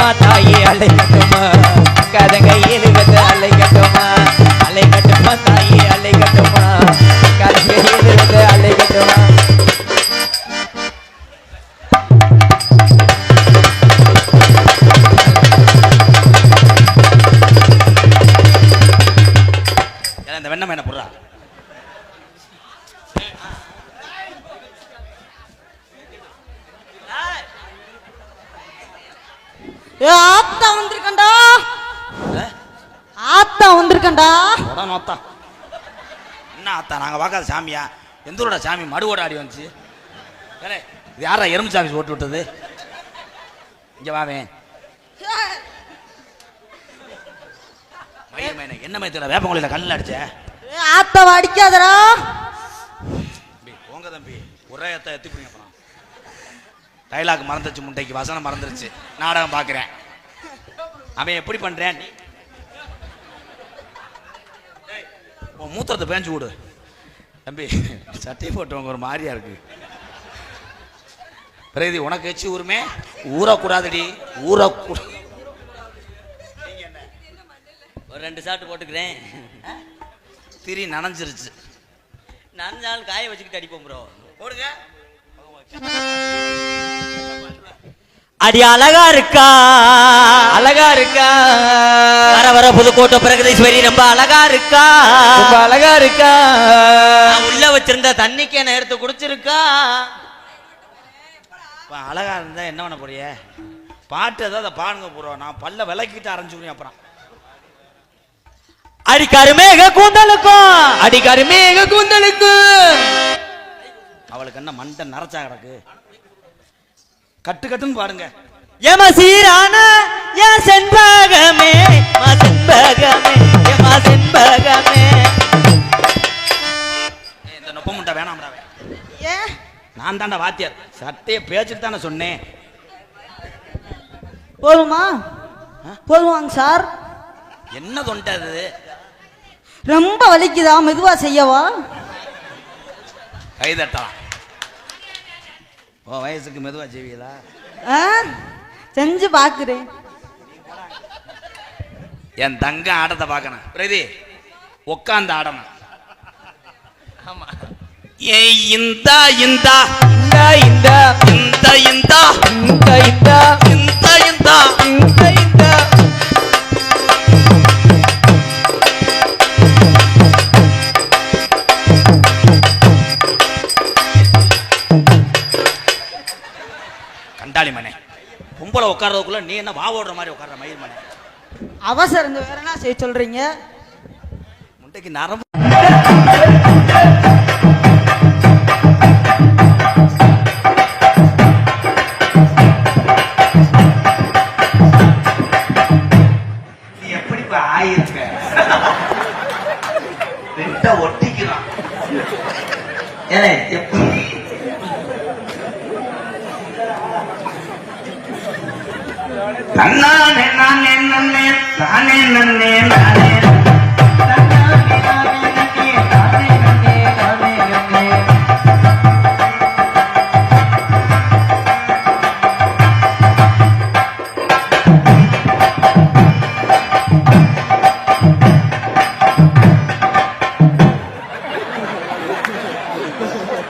கட்டுமா தாயே அலை கட்டுமா கதங்க ஏழுகட்டு அலை கட்டுமா அலை கட்டுமா தாயே அலை கட்டுமா கதங்க ஏழுகட்டு அலை கட்டுமா இந்த வெண்ணம் என்ன போடுறா ஆத்தா வந்திருக்கண்டா ஆத்தா வந்திருக்கண்டா ஆத்தா என்ன ஆத்தா நாங்க பார்க்காத சாமியா எந்தூரோட சாமி மடுவோட ஆடி வந்துச்சு இது யாரா எறும்பு சாமி ஓட்டு விட்டது இங்க வாவேன் என்ன மயத்துல வேப்பங்குழியில கல்லில் அடிச்ச ஆத்தாவை அடிக்காதடா போங்க தம்பி ஒரே அத்தை எத்தி புரியுங்க அப்புறம் டைலாக் மறந்துச்சு முண்டைக்கு வசனம் மறந்துருச்சு நாடகம் பார்க்குறேன் அவன் எப்படி பண்றேன் உன் மூத்திரத்தை பேஞ்சு விடு தம்பி சட்டை போட்டவங்க ஒரு மாதிரியா இருக்கு பிரதி உனக்கு வச்சு ஊருமே ஊறக்கூடாதுடி ஊறக்கூடாது ஒரு 2 ஷாட் போட்டுக்கிறேன் திரி நனைஞ்சிருச்சு நனைஞ்சாலும் காய வச்சுக்கிட்டு அடிப்போம் ப்ரோ போடுங்க அடி அழகா இருக்கா அழகா இருக்கா வர வர புதுக்கோட்டை பிரகதீஸ்வரி ரொம்ப அழகா இருக்கா ரொம்ப அழகா இருக்கா உள்ள வச்சிருந்த தண்ணிக்கு என்ன எடுத்து குடிச்சிருக்கா அழகா இருந்தா என்ன பண்ண போறிய பாட்டு ஏதாவது பாடுங்க போறோம் நான் பல்ல விளக்கிட்டு அரைஞ்சுக்கிறேன் அப்புறம் அடி கருமேக கூந்தலுக்கும் அடி கருமேக கூந்தலுக்கும் அவளுக்கு என்ன மண்டை நரைச்சா கிடக்கு கட்டு கட்டுன்னு பாடுங்க ஏமா சீரான ஏன் செண்பகமே மா செண்பகமே ஏமா செண்பகமே இந்த நொப்ப முட்டை வேணாம்டா ஏ நான் தாண்டா வாத்தியார் சட்டையை பேச்சுட்டு தானே சொன்னேன் போதுமா போதுமாங்க சார் என்ன தொண்டது ரொம்ப வலிக்குதா மெதுவா செய்யவா கைதட்டலாம் ஓ வயசுக்கு மெதுவா செய்வீங்களா செஞ்சு பாக்குறேன் என் தங்க ஆடத்தை பார்க்கணும் பிரதி உட்காந்து ஆடணும் ஆமா ஏய் இந்தா இந்தா இந்தா இந்தா இந்தா இந்தா இந்தா இந்தா இந்தா இந்தா இந்தா இந்தா கண்டாளி மனே பொம்பளை உட்கார்றதுக்குள்ள நீ என்ன வா ஓடுற மாதிரி உட்கார்ற மயில் மனே அவசரம் வேற என்ன செய்ய சொல்றீங்க முட்டைக்கு நரம்பு நீ எப்படி ஆயிருக்க ரெண்ட ஒட்டிக்கிறான் எப்படி நன்னானே நானே நன்னே நானே நன்னே நானே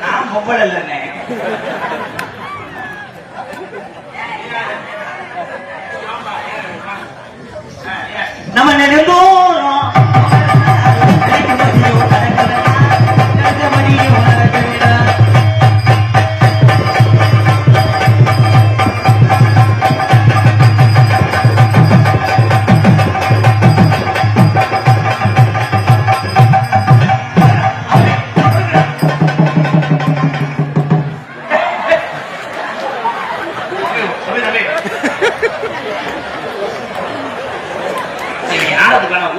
நான் பொம்பளை இல்லைன்னே நம்ம நெடுந்தோறும்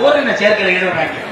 ஓரின சேர்க்கை எழுதுறாங்க